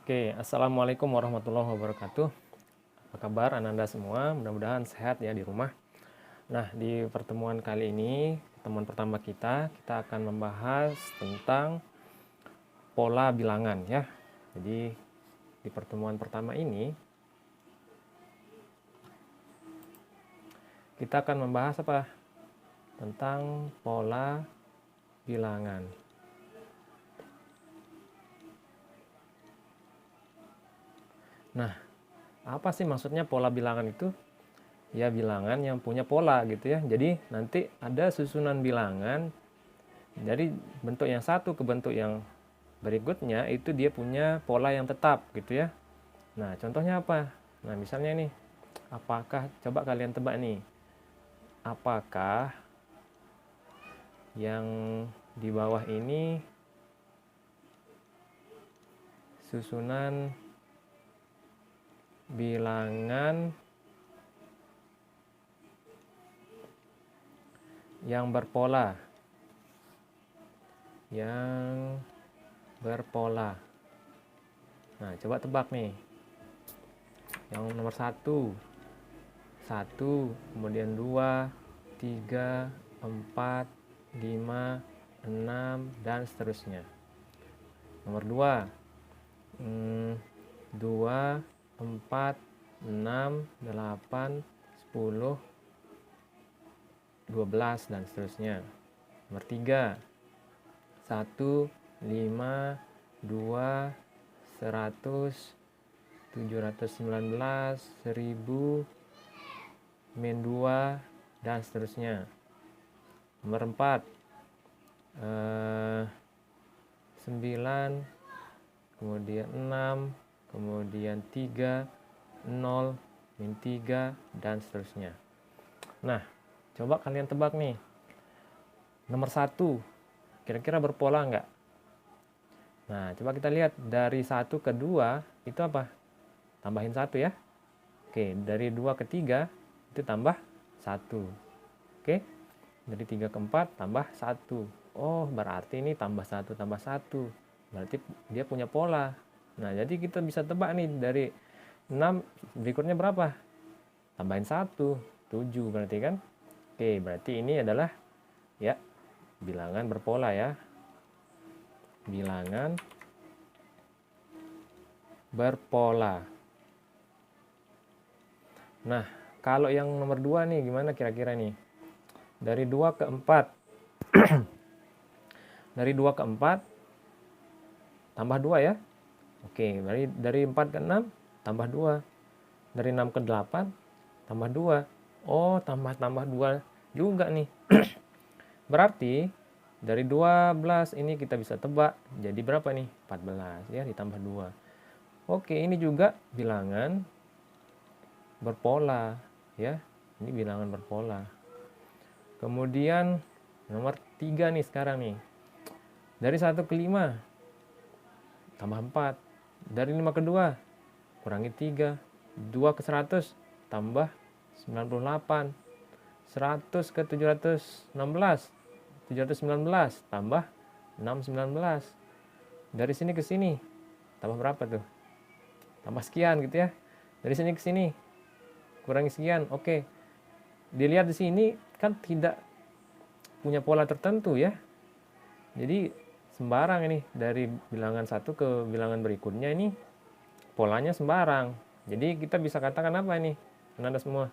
Oke, assalamualaikum warahmatullahi wabarakatuh. Apa kabar Ananda semua? Mudah-mudahan sehat ya di rumah. Nah, di pertemuan kali ini, pertemuan pertama kita akan membahas tentang pola bilangan ya. Jadi, di pertemuan pertama ini, kita akan membahas apa? Tentang pola bilangan. Nah, apa sih maksudnya pola bilangan itu? Ya, bilangan yang punya pola gitu ya. Jadi nanti ada susunan bilangan dari bentuk yang satu ke bentuk yang berikutnya itu dia punya pola yang tetap gitu ya. Nah, contohnya apa? Nah, misalnya nih, apakah coba kalian tebak nih. Apakah yang di bawah ini susunan bilangan yang berpola? Yang berpola. Nah, coba tebak nih. Yang nomor 1, kemudian 2, 3, 4, 5, 6, dan seterusnya. Nomor 2, 2, 4, 6, 8, 10, 12, dan seterusnya. Nomor 3, 1, 5, 2, 100, 719, 1000, min 2, dan seterusnya. Nomor 4, 9, kemudian 6, kemudian 3, 0, min 3, dan seterusnya. Nah, coba kalian tebak nih. Nomor 1, kira-kira berpola enggak? Nah, coba kita lihat dari 1 ke 2 itu apa? Tambahin 1 ya. Oke, dari 2 ke 3 itu tambah 1. Oke, dari 3 ke 4 tambah 1. Oh, berarti ini tambah 1 tambah 1. Berarti dia punya pola. Nah, jadi kita bisa tebak nih dari 6 berikutnya berapa? Tambahin 1, 7 berarti kan? Oke, berarti ini adalah ya bilangan berpola ya. Bilangan berpola. Nah, kalau yang nomor 2 nih gimana kira-kira nih? Dari 2 ke 4. Dari 2 ke 4 tambah 2 ya. Oke, dari 4 ke 6 tambah 2. Dari 6 ke 8 tambah 2. Oh, tambah 2 juga nih. Berarti dari 12 ini kita bisa tebak jadi berapa nih? 14 ya, ditambah 2. Oke, ini juga bilangan berpola ya. Ini bilangan berpola. Kemudian nomor 3 nih sekarang nih. Dari 1 ke 5 tambah 4. Dari 5 ke 2 kurangi 3. 2 ke 100 tambah 98. 100 ke 716. 719 tambah 619. Dari sini ke sini tambah berapa tuh? Tambah sekian gitu ya. Dari sini ke sini kurangi sekian. Oke. Dilihat di sini kan tidak punya pola tertentu ya. Jadi sembarang ini dari bilangan 1 ke bilangan berikutnya ini polanya sembarang. Jadi kita bisa katakan apa ini? Anda semua?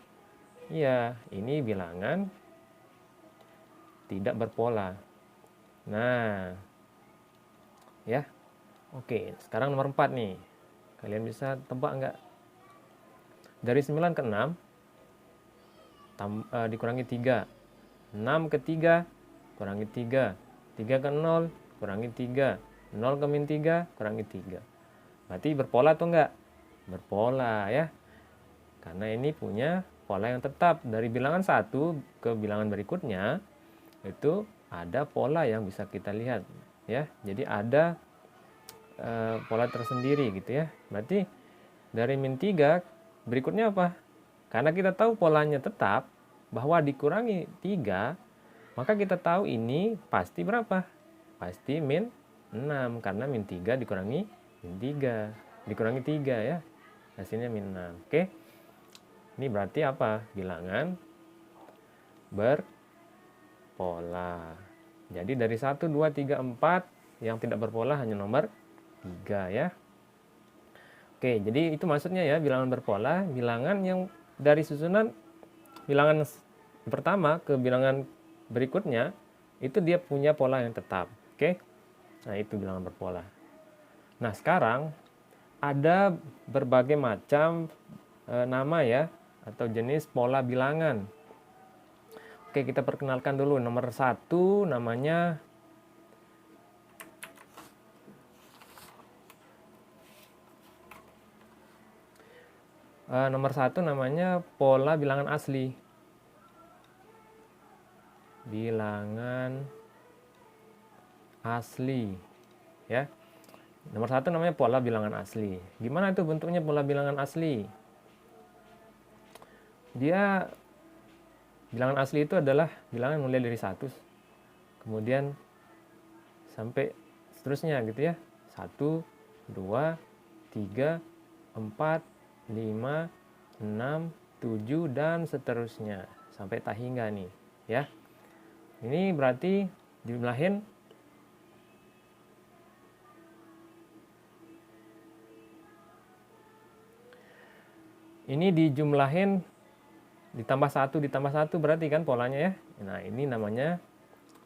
Iya, ini bilangan tidak berpola. Nah, ya. Oke, sekarang nomor 4 nih. Kalian bisa tebak nggak? Dari 9 ke 6 dikurangi 3. 6 ke 3 kurangi 3. 3 ke 0 kurangi 3. 0 ke min 3 kurangi 3. Berarti berpola atau enggak? Berpola ya. Karena ini punya pola yang tetap. Dari bilangan 1 ke bilangan berikutnya itu ada pola yang bisa kita lihat ya. Jadi ada pola tersendiri gitu ya. Berarti dari min 3 berikutnya apa? Karena kita tahu polanya tetap bahwa dikurangi 3, maka kita tahu ini pasti berapa? Pasti min 6 karena min 3 dikurangi min 3. dikurangi 3 ya. Hasilnya min 6. Oke. Ini berarti apa? Bilangan berpola. Jadi dari 1, 2, 3, 4 yang tidak berpola hanya nomor 3 ya. Oke, jadi itu maksudnya ya, bilangan berpola, bilangan yang dari susunan bilangan pertama ke bilangan berikutnya itu dia punya pola yang tetap. Oke. Nah, itu bilangan berpola. Nah, sekarang ada berbagai macam nama ya atau jenis pola bilangan. Oke, kita perkenalkan dulu. Nomor 1 namanya pola bilangan asli. Bilangan asli ya. Nomor 1 namanya pola bilangan asli. Gimana itu bentuknya pola bilangan asli? Dia bilangan asli itu adalah bilangan mulai dari 1 kemudian sampai seterusnya gitu ya. 1, 2, 3, 4, 5, 6, 7 dan seterusnya sampai tak hingga nih ya. Ini berarti jumlahin ini dijumlahin ditambah 1 berarti kan polanya ya. Nah, ini namanya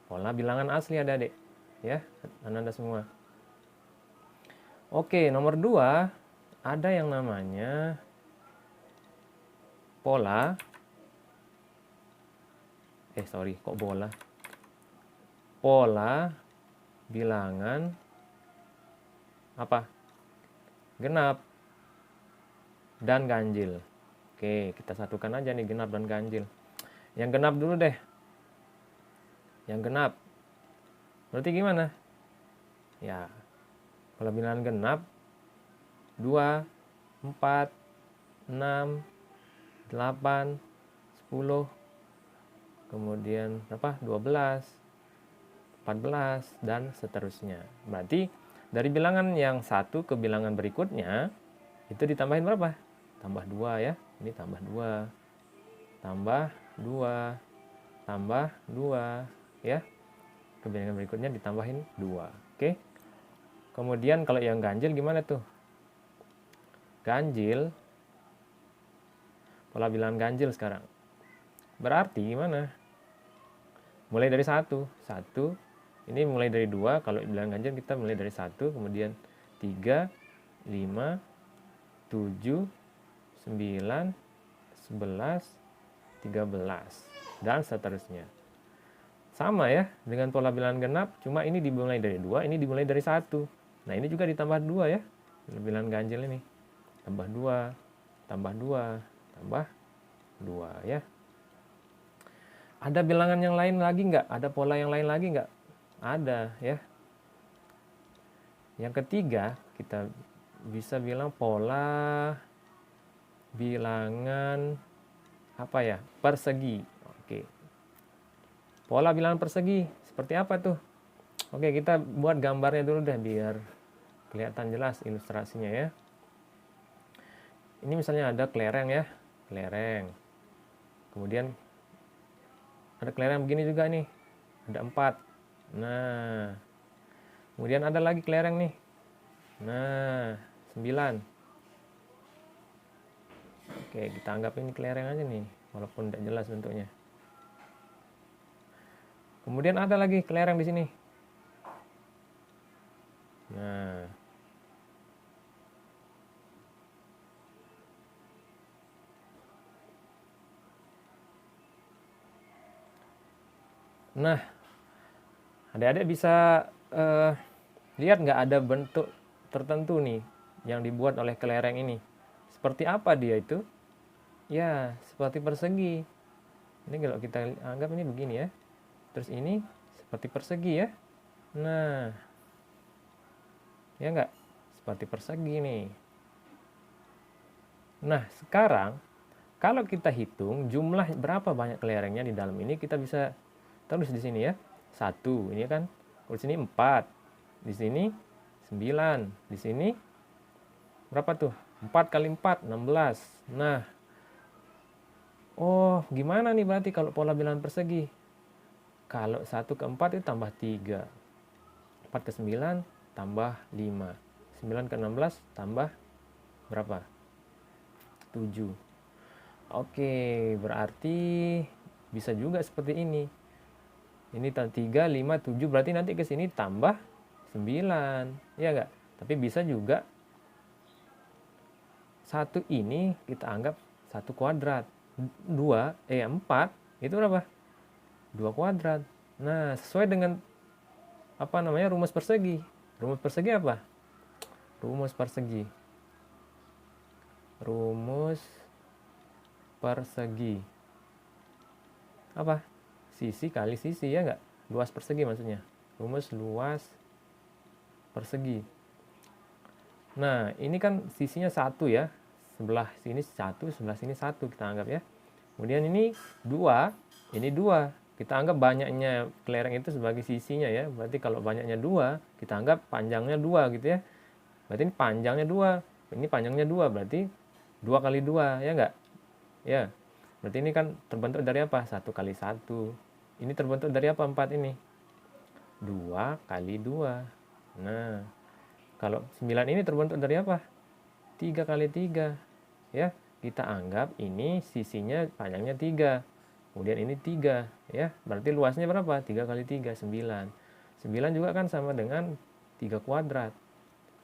pola bilangan asli adik-adik ya, Anda semua. Oke, nomor 2 ada yang namanya pola pola bilangan apa? Genap dan ganjil. Oke, kita satukan aja nih genap dan ganjil. Yang genap dulu deh. Yang genap. Berarti gimana? Ya, kalau bilangan genap 2, 4, 6, 8, 10, kemudian 12, 14 dan seterusnya. Berarti dari bilangan yang 1 ke bilangan berikutnya itu ditambahin berapa? Tambah 2 ya. Ini tambah 2. Tambah 2. Tambah 2 ya. Ke bilangan berikutnya ditambahin 2. Oke. Kemudian kalau yang ganjil gimana tuh? Ganjil, pola bilangan ganjil sekarang. Berarti gimana? Mulai dari 1. 1. Ini mulai dari 2. Kalau bilangan ganjil kita mulai dari 1. Kemudian 3, 5, 7, 9, 11, 13 dan seterusnya. Sama ya dengan pola bilangan genap, cuma ini dimulai dari 2, ini dimulai dari 1. Nah, ini juga ditambah 2 ya. Bilangan ganjil ini. Tambah 2, tambah 2, tambah 2 ya. Ada bilangan yang lain lagi nggak? Ada pola yang lain lagi nggak? Ada ya. Yang ketiga, kita bisa bilang pola bilangan apa ya? Persegi. Oke. Pola bilangan persegi seperti apa tuh? Oke, kita buat gambarnya dulu deh biar kelihatan jelas ilustrasinya ya. Ini misalnya ada kelereng ya, kelereng. Kemudian ada kelereng begini juga nih, ada 4. Nah, kemudian ada lagi kelereng nih. Nah, 9. Oke, kita anggap ini kelereng aja nih, walaupun tidak jelas bentuknya. Kemudian ada lagi kelereng di sini. Nah, adik-adik bisa lihat nggak ada bentuk tertentu nih yang dibuat oleh kelereng ini. Seperti apa dia itu? Ya, seperti persegi. Ini kalau kita anggap ini begini ya. Terus ini seperti persegi ya. Nah, ya nggak? Seperti persegi nih. Nah, sekarang kalau kita hitung jumlah berapa banyak kelerengnya di dalam ini, kita bisa tulis di sini ya. 1, ini kan. Di sini 4. Di sini 9. Di sini berapa tuh? 4 kali 4, 16. Nah, oh gimana nih berarti kalau pola bilangan persegi? Kalau 1 ke 4 itu tambah 3. 4 ke 9 tambah 5. 9 ke 16 tambah berapa? 7. Oke, berarti bisa juga seperti ini. Ini 3, 5, 7, berarti nanti ke sini tambah 9. Ya enggak? Tapi bisa juga satu ini kita anggap 1 kuadrat. 4 itu berapa? 2 kuadrat. Nah, sesuai dengan apa namanya rumus persegi. Rumus persegi apa? Rumus persegi. Rumus persegi. Apa? Sisi kali sisi, ya enggak? Luas persegi maksudnya. Rumus luas persegi. Nah, ini kan sisinya 1 ya. Sebelah sini 1, sebelah sini 1 kita anggap ya. Kemudian ini 2, ini 2. Kita anggap banyaknya kelereng itu sebagai sisinya ya. Berarti kalau banyaknya 2, kita anggap panjangnya 2 gitu ya. Berarti ini panjangnya 2, ini panjangnya 2, berarti 2 kali 2, ya enggak? Ya. Berarti ini kan terbentuk dari apa? 1 kali 1. Ini terbentuk dari apa 4 ini? 2 kali 2. Nah, kalau 9 ini terbentuk dari apa? 3 kali 3. Ya, kita anggap ini sisinya panjangnya 3. Kemudian ini 3, ya. Berarti luasnya berapa? 3 kali 3, 9. 9 juga kan sama dengan 3 kuadrat.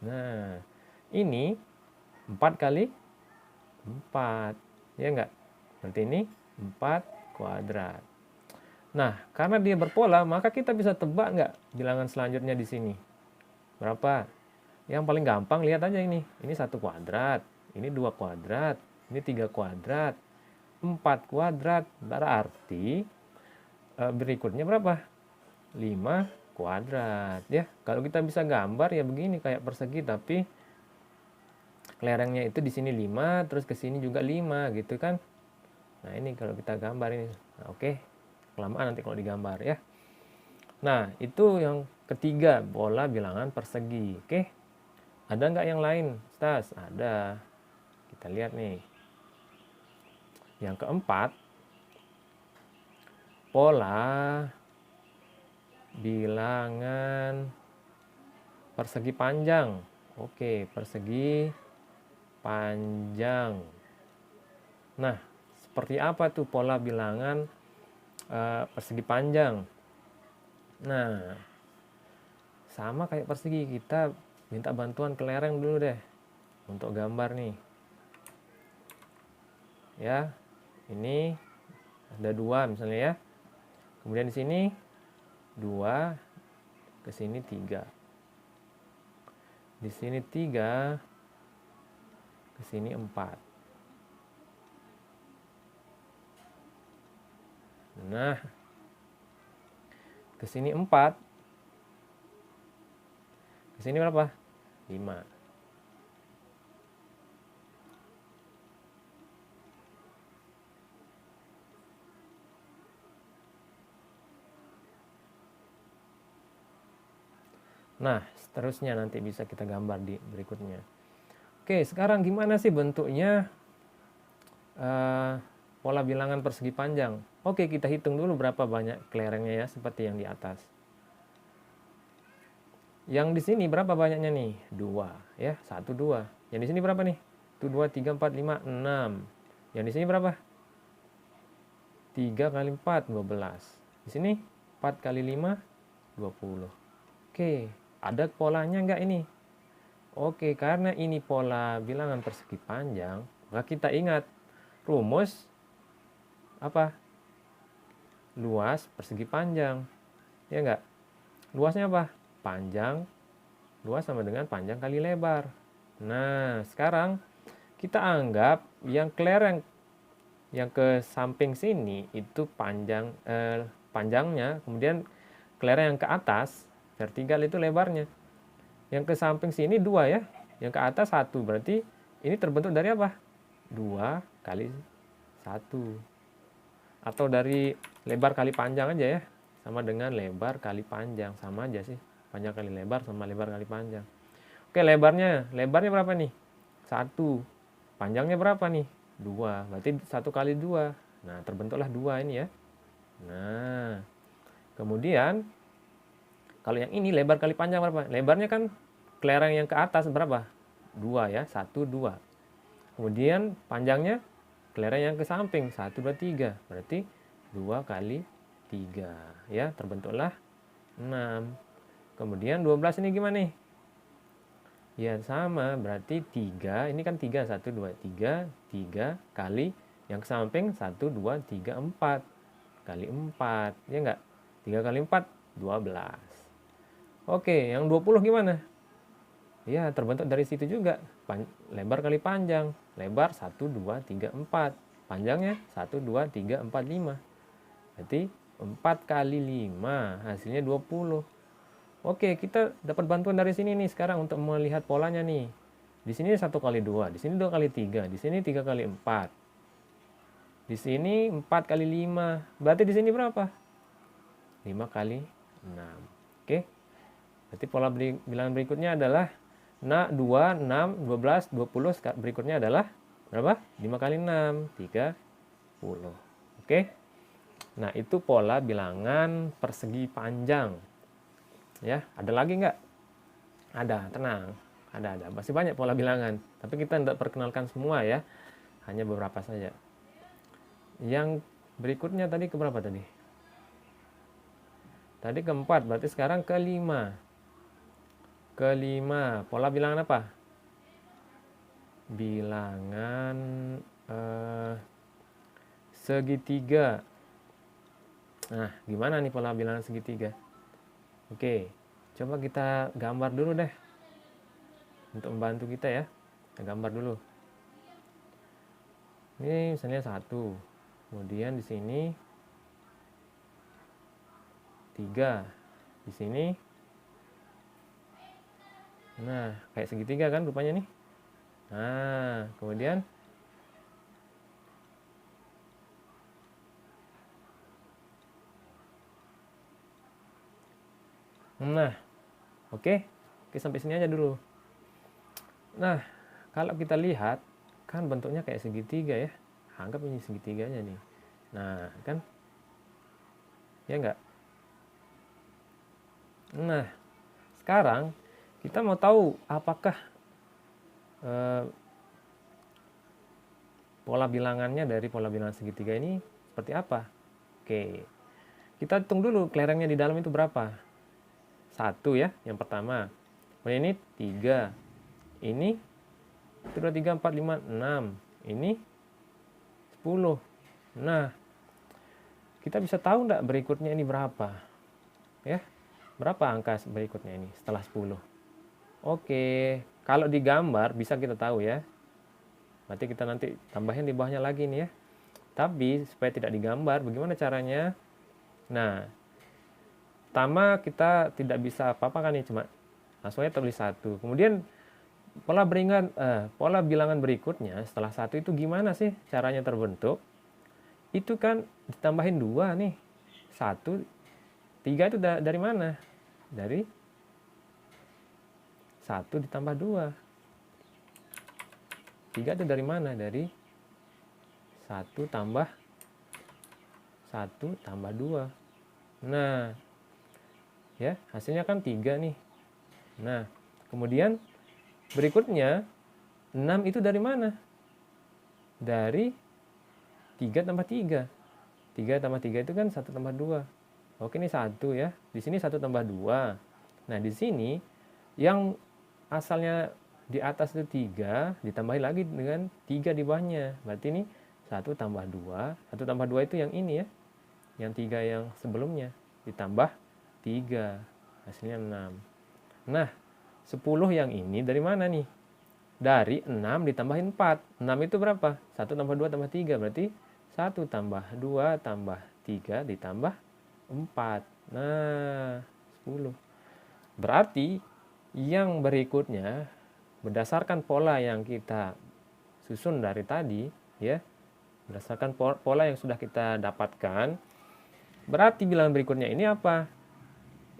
Nah, ini 4 kali 4. Ya enggak? Berarti ini 4 kuadrat. Nah, karena dia berpola, maka kita bisa tebak nggak bilangan selanjutnya di sini? Berapa? Yang paling gampang lihat aja ini. Ini 1 kuadrat, ini 2 kuadrat, ini 3 kuadrat, 4 kuadrat. Berarti berikutnya berapa? 5 kuadrat ya. Kalau kita bisa gambar ya begini kayak persegi, tapi kelerengnya itu di sini 5, terus ke sini juga 5 gitu kan. Nah, ini kalau kita gambar ini. Nah, oke. Kelamaan nanti kalau digambar ya. Nah, itu yang ketiga, pola bilangan persegi. Oke. Ada nggak yang lain, Stas? Ada. Kita lihat nih. Yang keempat, pola bilangan persegi panjang. Oke, persegi panjang. Nah, seperti apa tuh pola bilangan persegi panjang? Nah, sama kayak persegi, kita minta bantuan kelereng dulu deh untuk gambar nih. Ya, ini ada 2 misalnya ya. Kemudian di sini 2, ke sini 3. Di sini 3, ke sini 4. Nah, ke sini 4. Ke sini berapa? 5. Nah, seterusnya nanti bisa kita gambar di berikutnya. Oke, sekarang gimana sih bentuknya pola bilangan persegi panjang? Oke, kita hitung dulu berapa banyak kelerengnya ya, seperti yang di atas. Yang di sini berapa banyaknya nih? 2 ya, 1, 2. Yang di sini berapa nih? 1, 2, 3, 4, 5, 6. Yang di sini berapa? 3 kali 4, 12. Di sini 4 kali 5, 20. Oke, ada polanya nggak ini? Oke, karena ini pola bilangan persegi panjang, maka kita ingat rumus apa? Luas persegi panjang. Ya enggak? Luasnya apa? Panjang. Luas sama dengan panjang kali lebar. Nah, sekarang kita anggap yang kelereng yang ke samping sini itu panjangnya, kemudian kelereng yang ke atas vertikal itu lebarnya. Yang ke samping sini 2 ya, yang ke atas 1, berarti ini terbentuk dari apa? 2 kali 1. Atau dari lebar kali panjang aja ya, sama dengan lebar kali panjang, sama aja sih. Panjang kali lebar sama lebar kali panjang. Oke, lebarnya berapa nih? 1. Panjangnya berapa nih? 2. Berarti 1 kali 2. Nah, terbentuklah 2 ini ya. Nah, kemudian kalau yang ini lebar kali panjang berapa? Lebarnya kan kelereng yang ke atas berapa? 2 ya, 1, 2. Kemudian panjangnya kelereng yang ke samping 1, 2, 3. Berarti 2 kali 3 ya, terbentuklah 6. Kemudian 12 ini gimana nih? Ya sama, berarti 3, ini kan 3, 1, 2, 3, 3 kali yang ke samping 1, 2, 3, 4 kali 4, ya enggak? 3 kali 4, 12. Oke, yang 20 gimana? Ya, terbentuk dari situ juga. Lebar kali panjang. Lebar 1, 2, 3, 4. Panjangnya 1, 2, 3, 4, 5. Berarti 4 kali 5, hasilnya 20. Oke, kita dapat bantuan dari sini nih sekarang untuk melihat polanya nih. Di sini 1 kali 2, di sini 2 kali 3, di sini 3 kali 4. Di sini 4 kali 5. Berarti di sini berapa? 5 kali 6. Oke. Berarti pola bilangan berikutnya adalah 2, 6, 12, 20. Berikutnya adalah berapa? 5 kali 6, 30. Oke. Nah, itu pola bilangan persegi panjang. Ya, ada lagi nggak? Ada, tenang. Ada. Masih banyak pola bilangan. Tapi kita tidak perkenalkan semua ya. Hanya beberapa saja. Yang berikutnya tadi ke berapa tadi? Tadi keempat, berarti sekarang kelima. Kelima, pola bilangan apa? Bilangan segitiga. Nah, gimana nih pola bilangan segitiga? Oke, coba kita gambar dulu deh. Untuk membantu kita ya. Kita gambar dulu. Ini misalnya 1. Kemudian di sini 3. Di sini. Nah, kayak segitiga kan rupanya nih. Nah, kemudian nah, oke. Oke, sampai sini aja dulu. Nah, kalau kita lihat kan bentuknya kayak segitiga ya. Anggap ini segitiganya nih. Nah, kan? Ya enggak? Nah, sekarang kita mau tahu apakah pola bilangannya dari pola bilangan segitiga ini seperti apa? Oke. Kita hitung dulu kelerengnya di dalam itu berapa. 1 ya, yang pertama. Kemudian ini 3. Ini 1, 2, 3, 4, 5, 6. Ini 10. Nah, kita bisa tahu enggak berikutnya ini berapa? Ya, berapa angka berikutnya ini setelah 10? Oke, kalau digambar bisa kita tahu ya. Berarti kita nanti tambahin di bawahnya lagi nih ya. Tapi supaya tidak digambar, bagaimana caranya? Nah, pertama kita tidak bisa apa-apa kan nih, cuma langsung aja tulis 1. Kemudian pola bilangan berikutnya setelah 1 itu gimana sih caranya terbentuk? Itu kan ditambahin 2 nih. 1, 3 itu dari mana? Dari 1 ditambah 2. 3 itu dari mana? Dari 1 tambah 1 tambah 2. Nah, ya, hasilnya kan 3 nih. Nah, kemudian berikutnya 6 itu dari mana? Dari 3 tambah 3. 3 tambah 3 itu kan 1 tambah 2. Oke, ini 1 ya. Di sini 1 tambah 2. Nah, di sini yang asalnya di atas itu 3, ditambahin lagi dengan 3 di bawahnya. Berarti ini 1 tambah 2. 1 tambah 2 itu yang ini ya. Yang 3 yang sebelumnya. Ditambah 3. Hasilnya 6. Nah, 10 yang ini dari mana nih? Dari 6 ditambahin 4. 6 itu berapa? 1 tambah 2 tambah 3. Berarti 1 tambah 2 tambah 3 ditambah 4. Nah, 10. Berarti yang berikutnya berdasarkan pola yang kita susun dari tadi ya. Berdasarkan pola yang sudah kita dapatkan, berarti bilangan berikutnya ini apa?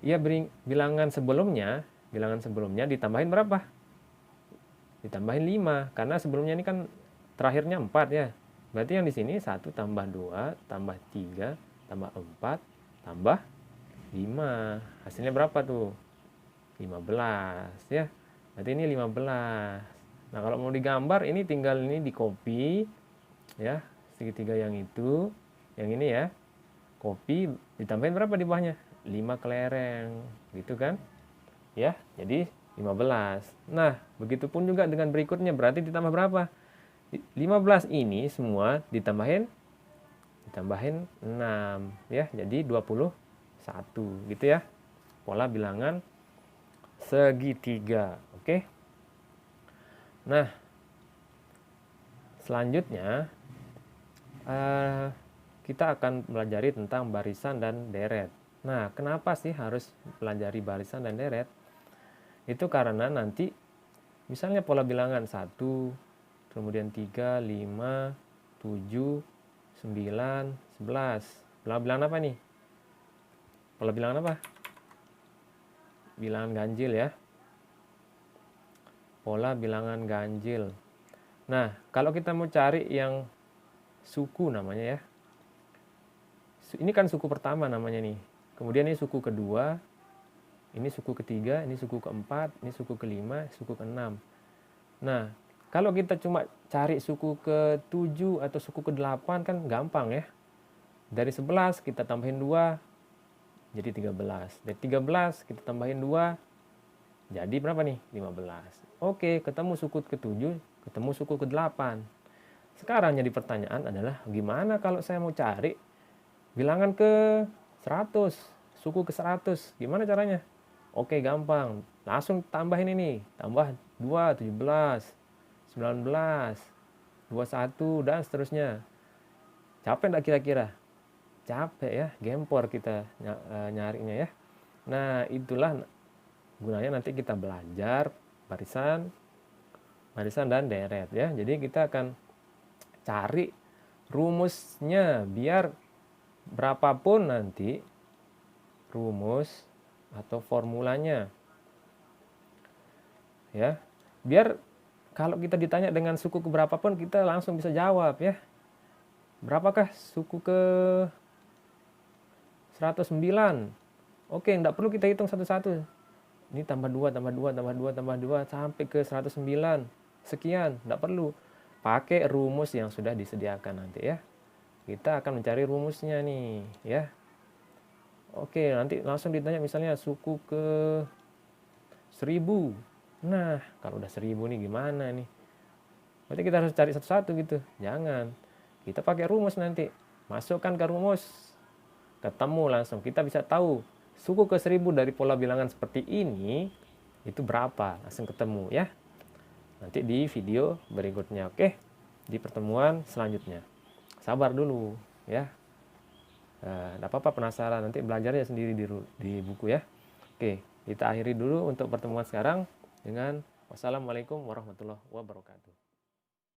Ya, bilangan sebelumnya ditambahin berapa? ditambahin 5 karena sebelumnya ini kan terakhirnya 4 ya. Berarti yang di sini 1 tambah 2 tambah 3 tambah 4 tambah 5. Hasilnya berapa tuh? 15 ya. Berarti ini 15. Nah, kalau mau digambar ini tinggal ini di copy ya, segitiga yang itu, yang ini ya. Copy ditambahin berapa di bawahnya? 5 kelereng gitu kan? Ya, jadi 15. Nah, begitupun juga dengan berikutnya, berarti ditambah berapa? 15 ini semua ditambahin 6 ya, jadi 21 gitu ya. Pola bilangan segitiga. Oke. Nah, selanjutnya kita akan pelajari tentang barisan dan deret. Nah, kenapa sih harus pelajari barisan dan deret? Itu karena nanti misalnya pola bilangan 1, kemudian 3, 5, 7, 9, 11. Pola bilangan apa nih? Pola bilangan apa? Bilangan ganjil ya. Pola bilangan ganjil. Nah, kalau kita mau cari yang suku namanya ya. Ini kan suku pertama namanya nih. Kemudian ini suku kedua, ini suku ketiga, ini suku keempat, ini suku kelima, suku keenam. Nah, kalau kita cuma cari suku ke-7 atau suku ke-8 kan gampang ya. Dari 11 kita tambahin 2, jadi 13. Dari 13 kita tambahin 2, jadi berapa nih? 15. Oke, ketemu suku ke-7, ketemu suku ke-8. Sekarang jadi pertanyaan adalah gimana kalau saya mau cari bilangan ke 100, suku ke 100, gimana caranya? Oke, gampang. Langsung tambahin ini, tambah 2, 17, 19, 21, dan seterusnya. Capek enggak kira-kira? Capek ya, gempor kita nyarinya ya. Nah, itulah gunanya nanti kita belajar barisan dan deret ya. Jadi kita akan cari rumusnya biar berapapun nanti rumus atau formulanya ya, biar kalau kita ditanya dengan suku ke berapapun kita langsung bisa jawab ya. Berapakah suku ke 109? Oke, enggak perlu kita hitung satu-satu. Ini tambah 2, tambah 2, tambah 2, tambah 2 sampai ke 109. Sekian, enggak perlu. Pakai rumus yang sudah disediakan nanti ya. Kita akan mencari rumusnya nih ya. Oke, nanti langsung ditanya misalnya suku ke 1000. Nah, kalau udah 1000 nih gimana nih? Berarti kita harus cari satu-satu gitu. Jangan. Kita pakai rumus nanti. Masukkan ke rumus. Ketemu langsung. Kita bisa tahu suku ke 1000 dari pola bilangan seperti ini itu berapa. Langsung ketemu ya. Nanti di video berikutnya. Oke. Di pertemuan selanjutnya. Sabar dulu ya. Enggak apa-apa penasaran, nanti belajarnya sendiri di buku ya. Oke, kita akhiri dulu untuk pertemuan sekarang dengan wassalamualaikum warahmatullahi wabarakatuh.